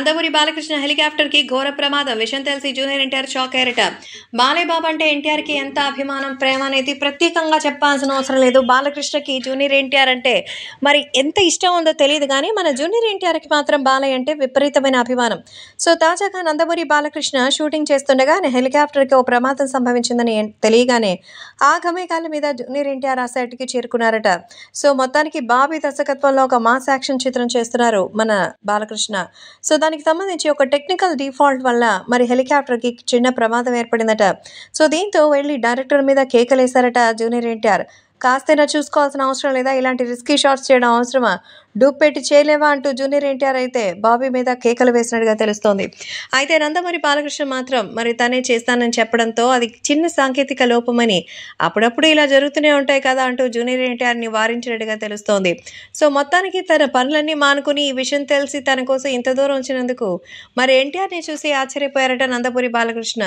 నందమూరి బాలకృష్ణ హెలికాప్టర్‌కి ఘోర ప్రమాదం. విషయం తెలిసి జూనియర్ ఎన్టీఆర్ షాక్ అయ్యారట. బాలయ్య బాబు అంటే ఎన్టీఆర్‌కి ఎంత అభిమానం, ప్రేమ అనేది ప్రత్యేకంగా చెప్పాల్సిన అవసరం లేదు. బాలకృష్ణకి జూనియర్ ఎన్టీఆర్ అంటే మరి ఎంత ఇష్టం ఉందో తెలీదు గానీ, మన జూనియర్ ఎన్టీఆర్‌కి మాత్రం బాలయ్య అంటే విపరీతమైన అభిమానం. సో, తాజాగా నందమూరి బాలకృష్ణ షూటింగ్ చేస్తుండగా హెలికాప్టర్‌కి ఓ ప్రమాదం సంభవించిందని తెలియగానే ఆగమేఘాల మీద జూనియర్ ఎన్టీఆర్ ఆ సెట్‌కి చేరుకున్నారట. సో, మొత్తానికి బాబీ దర్శకత్వంలో ఒక మాస్ యాక్షన్ చిత్రం చేస్తున్నారు మన బాలకృష్ణ. సో, దానికి సంబంధించి ఒక టెక్నికల్ డిఫాల్ట్ వల్ల మరి హెలికాప్టర్‌కి చిన్న ప్రమాదం ఏర్పడిందట. సో, దీంతో వెళ్లి డైరెక్టర్ మీద కేకలేశారట జూనియర్ ఎన్టీఆర్. కాస్తైనా చూసుకోవాల్సిన అవసరం లేదా? ఇలాంటి రిస్కీ షాట్స్ చేయడం అవసరమా? డూప్ పెట్టి చేయలేవా? అంటూ జూనియర్ ఎన్టీఆర్ అయితే బాబీ మీద కేకలు వేసినట్టుగా తెలుస్తోంది. అయితే నందమూరి బాలకృష్ణ మాత్రం మరి తనే చేస్తానని చెప్పడంతో అది చిన్న సాంకేతిక లోపమని, అప్పుడప్పుడు ఇలా జరుగుతూనే ఉంటాయి కదా అంటూ జూనియర్ ఎన్టీఆర్‌ని వారించినట్టుగా తెలుస్తోంది. సో, మొత్తానికి తన పనులన్నీ మానుకుని ఈ విషయం తెలిసి తన కోసం ఇంత దూరం వచ్చినందుకు మరి ఎన్టీఆర్‌ని చూసి ఆశ్చర్యపోయారట నందమూరి బాలకృష్ణ.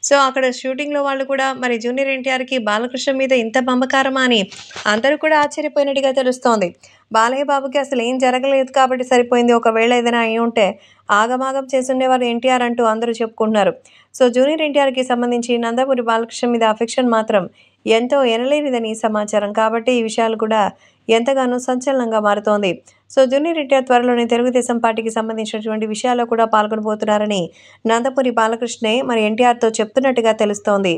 సో, అక్కడ షూటింగ్‌లో వాళ్ళు కూడా మరి జూనియర్ ఎన్టీఆర్‌కి బాలకృష్ణ మీద ఇంత మమకారమా అని అందరూ కూడా ఆశ్చర్యపోయినట్టుగా తెలుస్తోంది. బాలయ్య బాబుకి అసలు ఏం జరగలేదు కాబట్టి సరిపోయింది. ఒకవేళ ఏదైనా అయ్యుంటే ఆగమాగం చేసుండేవారు ఎన్టీఆర్ అంటూ అందరూ చెప్పుకుంటున్నారు. సో, జూనియర్ ఎన్టీఆర్‌కి సంబంధించి నందమూరి బాలకృష్ణ మీద అఫెక్షన్ మాత్రం ఎంతో ఎనలేనిదని సమాచారం. కాబట్టి ఈ విషయాలు కూడా ఎంతగానో సంచలనంగా మారుతోంది. సో, జూనియర్ ఎన్టీఆర్ త్వరలోనే తెలుగుదేశం పార్టీకి సంబంధించినటువంటి విషయాల్లో కూడా పాల్గొనబోతున్నారని నందమూరి బాలకృష్ణే మరి ఎన్టీఆర్‌తో చెప్తున్నట్టుగా తెలుస్తోంది.